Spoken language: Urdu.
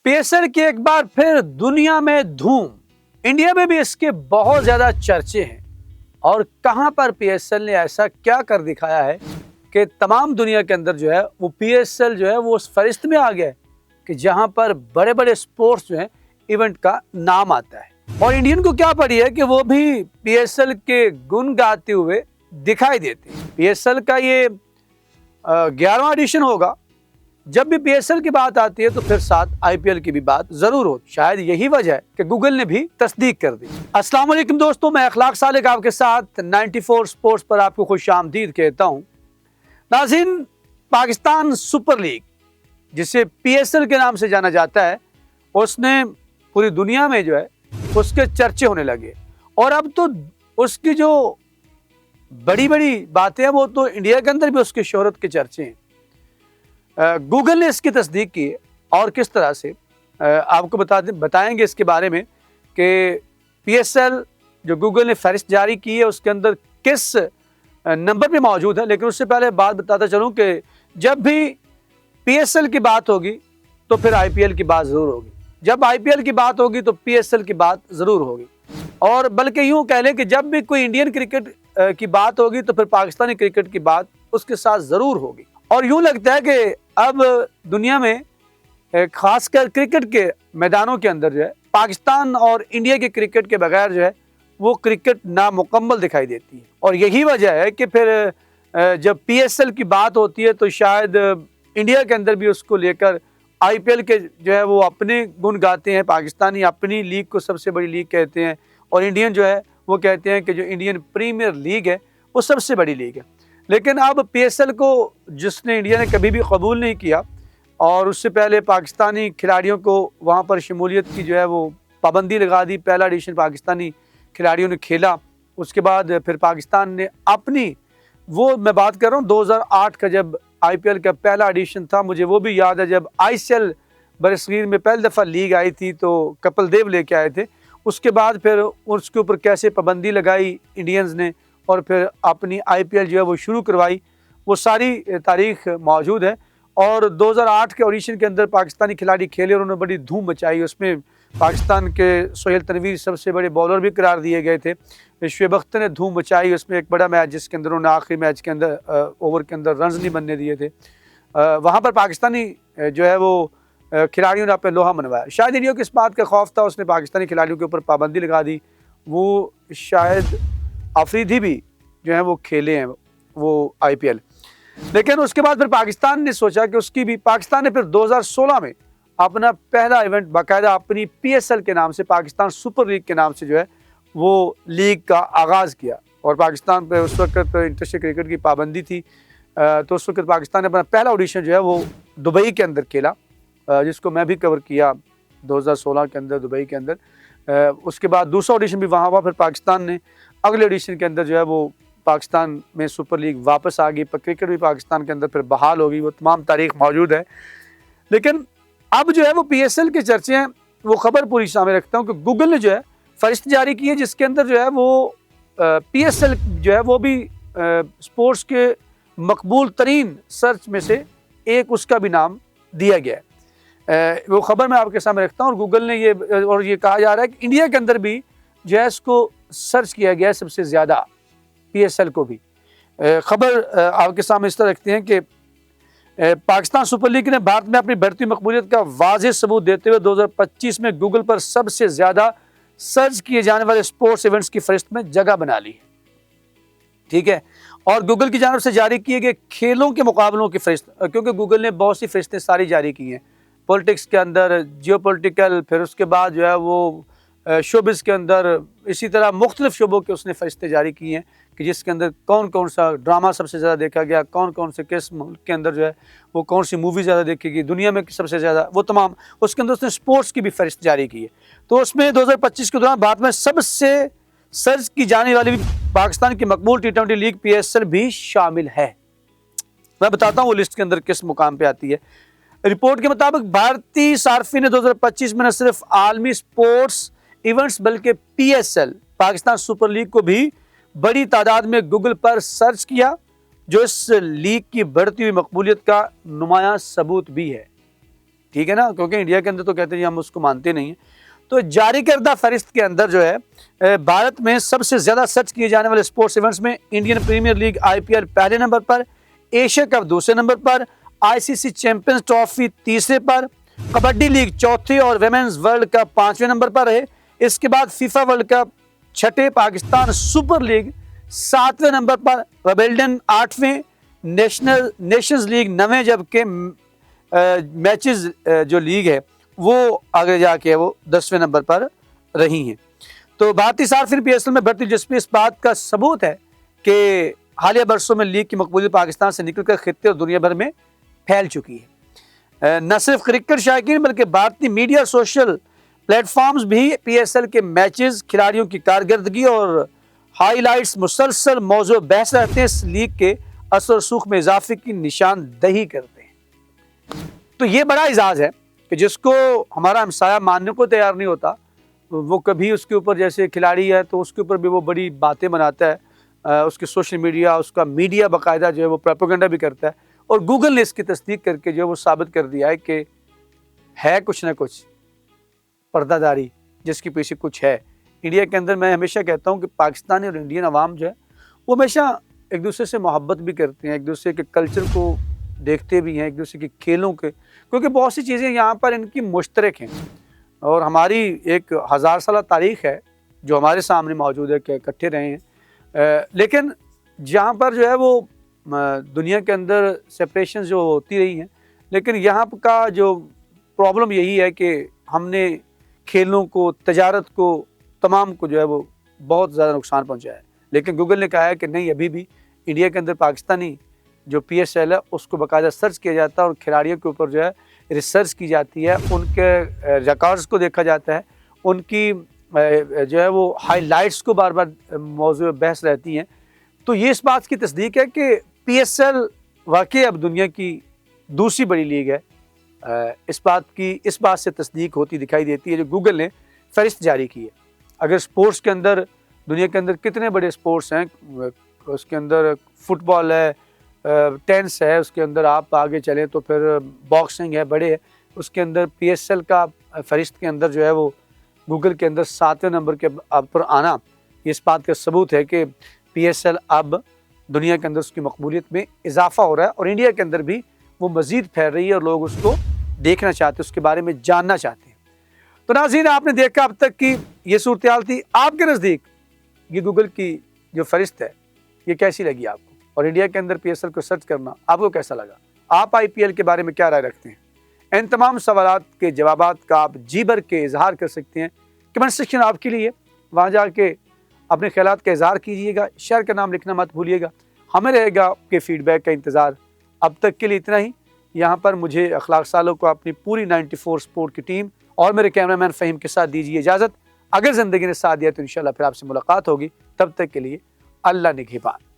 PSL کی ایک بار پھر دنیا میں دھوم، انڈیا میں بھی اس کے بہت زیادہ چرچے ہیں۔ اور کہاں پر PSL نے ایسا کیا کر دکھایا ہے کہ تمام دنیا کے اندر جو ہے وہ PSL جو ہے وہ اس فہرست میں آ گیا ہے کہ جہاں پر بڑے بڑے سپورٹس جو ہیں ایونٹ کا نام آتا ہے۔ اور انڈین کو کیا پڑی ہے کہ وہ بھی PSL کے گن گاتے ہوئے دکھائی دیتے ہیں۔ PSL کا یہ 11واں ایڈیشن ہوگا۔ جب بھی PSL کی بات آتی ہے تو پھر ساتھ IPL کی بھی بات ضرور ہوتی۔ شاید یہی وجہ ہے کہ گوگل نے بھی تصدیق کر دی۔ السلام علیکم دوستوں، میں اخلاق سالک آپ کے ساتھ 94 سپورٹس پر آپ کو خوش آمدید کہتا ہوں۔ ناظرین، پاکستان سپر لیگ جسے PSL کے نام سے جانا جاتا ہے، اس نے پوری دنیا میں جو ہے اس کے چرچے ہونے لگے، اور اب تو اس کی جو بڑی بڑی باتیں ہیں وہ تو انڈیا کے اندر بھی اس کی شہرت کے چرچے ہیں۔ گوگل نے اس کی تصدیق کی، اور کس طرح سے آپ کو بتائیں گے اس کے بارے میں کہ PSL جو گوگل نے فہرست جاری کی ہے اس کے اندر کس نمبر پہ موجود ہے۔ لیکن اس سے پہلے بات بتاتا چلوں کہ جب بھی PSL کی بات ہوگی تو پھر IPL کی بات ضرور ہوگی، جب IPL کی بات ہوگی تو PSL کی بات ضرور ہوگی، اور بلکہ یوں کہہ لیں کہ جب بھی کوئی انڈین کرکٹ کی بات ہوگی تو پھر پاکستانی کرکٹ کی بات اس کے ساتھ ضرور ہوگی۔ اور یوں لگتا ہے کہ اب دنیا میں خاص کر کرکٹ کے میدانوں کے اندر جو ہے پاکستان اور انڈیا کے کرکٹ کے بغیر جو ہے وہ کرکٹ نامکمل دکھائی دیتی ہے۔ اور یہی وجہ ہے کہ پھر جب PSL کی بات ہوتی ہے تو شاید انڈیا کے اندر بھی اس کو لے کر IPL کے جو ہے وہ اپنے گن گاتے ہیں، پاکستانی اپنی لیگ کو سب سے بڑی لیگ کہتے ہیں، اور انڈین جو ہے وہ کہتے ہیں کہ جو انڈین پریمیئر لیگ ہے وہ سب سے بڑی لیگ ہے۔ لیکن اب PSL کو جس نے انڈیا نے کبھی بھی قبول نہیں کیا، اور اس سے پہلے پاکستانی کھلاڑیوں کو وہاں پر شمولیت کی جو ہے وہ پابندی لگا دی۔ پہلا ایڈیشن پاکستانی کھلاڑیوں نے کھیلا، اس کے بعد پھر پاکستان نے اپنی میں بات کر رہا ہوں 2008 کا جب IPL کا پہلا ایڈیشن تھا، مجھے وہ بھی یاد ہے جب ICL برصغیر میں پہلی دفعہ لیگ آئی تھی تو کپل دیو لے کے آئے تھے۔ اس کے بعد پھر اس کے اوپر کیسے پابندی لگائی انڈینز نے، اور پھر اپنی IPL جو ہے وہ شروع کروائی، وہ ساری تاریخ موجود ہے۔ اور 2008 کے آڈیشن کے اندر پاکستانی کھلاڑی کھیلے اور انہوں نے بڑی دھوم مچائی۔ اس میں پاکستان کے سہیل تنویر سب سے بڑے بولر بھی قرار دیے گئے تھے۔ شعیب اختر نے دھوم مچائی، اس میں ایک بڑا میچ جس کے اندر انہوں نے آخری میچ کے اندر اوور کے اندر رنز نہیں بننے دیے تھے۔ وہاں پر پاکستانی جو ہے وہ کھلاڑیوں نے اپنے لوہا منوایا۔ شاید انڈیا کو اس بات کا خوف تھا، اس نے پاکستانی کھلاڑیوں کے اوپر پابندی لگا دی۔ وہ شاید آفریدی بھی جو ہیں وہ کھیلے ہیں وہ IPL۔ لیکن اس کے بعد پھر پاکستان نے سوچا کہ اس کی بھی، پاکستان نے پھر 2016 میں اپنا پہلا ایونٹ باقاعدہ اپنی PSL کے نام سے، پاکستان سپر لیگ کے نام سے جو ہے وہ لیگ کا آغاز کیا۔ اور پاکستان پہ اس وقت انٹرنیشنل کرکٹ کی پابندی تھی، تو اس وقت پاکستان نے اپنا پہلا آڈیشن جو ہے وہ دبئی کے اندر کھیلا، جس کو میں بھی کور کیا 2016 کے اندر دبئی کے اندر۔ اس کے بعد دوسرا آڈیشن بھی وہاں ہوا، پھر پاکستان نے اگلے ایڈیشن کے اندر جو ہے وہ پاکستان میں سپر لیگ واپس آ گئی، کرکٹ بھی پاکستان کے اندر پھر بحال ہو گئی، وہ تمام تاریخ موجود ہے۔ لیکن اب جو ہے وہ PSL کے چرچے ہیں، وہ خبر پوری سامنے رکھتا ہوں کہ گوگل نے جو ہے فہرست جاری کی ہے جس کے اندر جو ہے وہ PSL جو ہے وہ بھی سپورٹس کے مقبول ترین سرچ میں سے ایک اس کا بھی نام دیا گیا ہے۔ وہ خبر میں آپ کے سامنے رکھتا ہوں، اور گوگل نے یہ کہا جا رہا ہے کہ انڈیا کے اندر بھی جو ہے اس کو سرچ کیا گیا ہے سب سے زیادہ، PSL کو بھی۔ خبر آپ کے سامنے اس طرح رکھتے ہیں کہ پاکستان سپر لیگ نے بھارت میں اپنی بڑھتی مقبولیت کا واضح ثبوت دیتے ہوئے 2025 میں گوگل پر سب سے زیادہ سرچ کیے جانے والے سپورٹس ایونٹس کی فہرست میں جگہ بنا لی، ٹھیک ہے۔ اور گوگل کی جانب سے جاری کیے گئے کھیلوں کے مقابلوں کی فہرست، کیونکہ گوگل نے بہت سی فہرستیں ساری جاری کی ہیں، پولیٹکس کے اندر، جیو پولیٹیکل، پھر اس کے بعد جو ہے وہ شوبز کے اندر، اسی طرح مختلف شعبوں کے اس نے فہرستیں جاری کی ہیں کہ جس کے اندر کون کون سا ڈرامہ سب سے زیادہ دیکھا گیا، کون کون سے کس ملک کے اندر جو ہے وہ کون سی مووی زیادہ دیکھی گئی، دنیا میں سب سے زیادہ، وہ تمام اس کے اندر اس نے سپورٹس کی بھی فہرست جاری کی ہے۔ تو اس میں 2025 کے دوران بھارت میں سب سے سرچ کی جانے والی پاکستان کی مقبول T20 لیگ PSL بھی شامل ہے۔ میں بتاتا ہوں وہ لسٹ کے اندر کس مقام پہ آتی ہے۔ رپورٹ کے مطابق بھارتی صارفین نے 2025 میں نہ صرف عالمی سپورٹس ایونٹس بلکہ PSL پاکستان سپر لیگ کو بھی بڑی تعداد میں گوگل پر سرچ کیا، جو اس لیگ کی بڑھتی ہوئی مقبولیت کا نمایاں ثبوت بھی ہے۔ ٹھیک ہے نا, کیونکہ انڈیا کے اندر تو کہتے ہیں ہم اس کو مانتے نہیں ہیں. تو جاری کردہ فہرست کے اندر جو ہے بھارت میں سب سے زیادہ سرچ کیے جانے والے سپورٹس ایونٹس میں انڈین پریمیئر لیگ IPL پہلے نمبر پر, ایشیا کپ دوسرے نمبر پر, ICC چیمپئنز ٹرافی تیسرے پر, کبڈی لیگ چوتھے اور ویمنز ورلڈ کپ 5ویں نمبر پر رہے. اس کے بعد فیفا ورلڈ کپ چھٹے, پاکستان سپر لیگ 7ویں نمبر پر, ویمبلڈن 8ویں, نیشنز لیگ 9ویں, جبکہ میچز جو لیگ ہے وہ آگے جا کے وہ 10ویں نمبر پر رہی ہیں. تو بھارتی صارفین PSL میں بڑھتی دلچسپی اس بات کا ثبوت ہے کہ حالیہ برسوں میں لیگ کی مقبولیت پاکستان سے نکل کر خطے اور دنیا بھر میں پھیل چکی ہے. نہ صرف کرکٹ شائقین بلکہ بھارتی میڈیا اور سوشل پلیٹ فارمز بھی PSL کے میچز, کھلاڑیوں کی کارکردگی اور ہائی لائٹس مسلسل موضوع بحث رہتے ہیں. اس لیگ کے اثر و رسوخ میں اضافے کی نشاندہی کرتے ہیں. تو یہ بڑا اعزاز ہے کہ جس کو ہمارا ہمسایہ ماننے کو تیار نہیں ہوتا, وہ کبھی اس کے اوپر جیسے کھلاڑی ہے تو اس کے اوپر بھی وہ بڑی باتیں بناتا ہے, اس کے سوشل میڈیا, اس کا میڈیا باقاعدہ جو ہے وہ پروپیگنڈا بھی کرتا ہے. اور گوگل نے اس کی تصدیق کر کے جو ہے وہ ثابت کر دیا ہے کہ ہے کچھ نہ کچھ پردہ داری جس کے پیچھے کچھ ہے. انڈیا کے اندر میں ہمیشہ کہتا ہوں کہ پاکستانی اور انڈین عوام جو ہے وہ ہمیشہ ایک دوسرے سے محبت بھی کرتے ہیں, ایک دوسرے کے کلچر کو دیکھتے بھی ہیں, ایک دوسرے کے کھیلوں کے, کیونکہ بہت سی چیزیں یہاں پر ان کی مشترک ہیں. اور ہماری ایک 1000 سالہ تاریخ ہے جو ہمارے سامنے موجود ہے کہ اکٹھے رہے ہیں. لیکن جہاں پر جو ہے وہ دنیا کے اندر سپریشنز جو ہوتی رہی ہیں, لیکن یہاں کا جو پرابلم یہی ہے کہ ہم نے کھیلوں کو, تجارت کو, تمام کو جو ہے وہ بہت زیادہ نقصان پہنچایا ہے. لیکن گوگل نے کہا ہے کہ نہیں, ابھی بھی انڈیا کے اندر پاکستانی جو PSL ہے اس کو باقاعدہ سرچ کیا جاتا ہے اور کھلاڑیوں کے اوپر جو ہے ریسرچ کی جاتی ہے, ان کے ریکارڈز کو دیکھا جاتا ہے, ان کی جو ہے وہ ہائی لائٹس کو بار بار موضوع بحث رہتی ہیں. تو یہ اس بات کی تصدیق ہے کہ PSL واقعی اب دنیا کی دوسری بڑی لیگ ہے. اس بات سے تصدیق ہوتی دکھائی دیتی ہے جو گوگل نے فہرست جاری کی ہے. اگر سپورٹس کے اندر دنیا کے اندر کتنے بڑے سپورٹس ہیں, اس کے اندر فٹ بال ہے, ٹینس ہے, اس کے اندر آپ آگے چلیں تو پھر باکسنگ ہے, بڑے ہے, اس کے اندر PSL کا فہرست کے اندر جو ہے وہ گوگل کے اندر 7ویں نمبر کے پر آنا یہ اس بات کا ثبوت ہے کہ PSL اب دنیا کے اندر اس کی مقبولیت میں اضافہ ہو رہا ہے اور انڈیا کے اندر بھی وہ مزید پھیل رہی ہے اور لوگ اس کو دیکھنا چاہتے ہیں, اس کے بارے میں جاننا چاہتے ہیں. تو ناظرین, آپ نے دیکھا اب تک کی یہ صورتحال تھی. آپ کے نزدیک یہ گوگل کی جو فہرست ہے یہ کیسی لگی آپ کو, اور انڈیا کے اندر PSL کو سرچ کرنا آپ کو کیسا لگا؟ آپ IPL کے بارے میں کیا رائے رکھتے ہیں؟ ان تمام سوالات کے جوابات کا آپ جی بھر کے اظہار کر سکتے ہیں. کمنٹ سیکشن آپ کے لیے, وہاں جا کے اپنے خیالات کا اظہار کیجیے گا. شہر کا نام لکھنا مت بھولیے گا. ہمیں رہے گا آپ کے فیڈ بیک کا انتظار. اب تک کے لیے اتنا ہی. یہاں پر مجھے اخلاق سالوں کو اپنی پوری 94 سپورٹ کی ٹیم اور میرے کیمرہ مین فہیم کے ساتھ دیجیے اجازت. اگر زندگی نے ساتھ دیا تو انشاءاللہ پھر آپ سے ملاقات ہوگی. تب تک کے لیے اللہ نگہبان.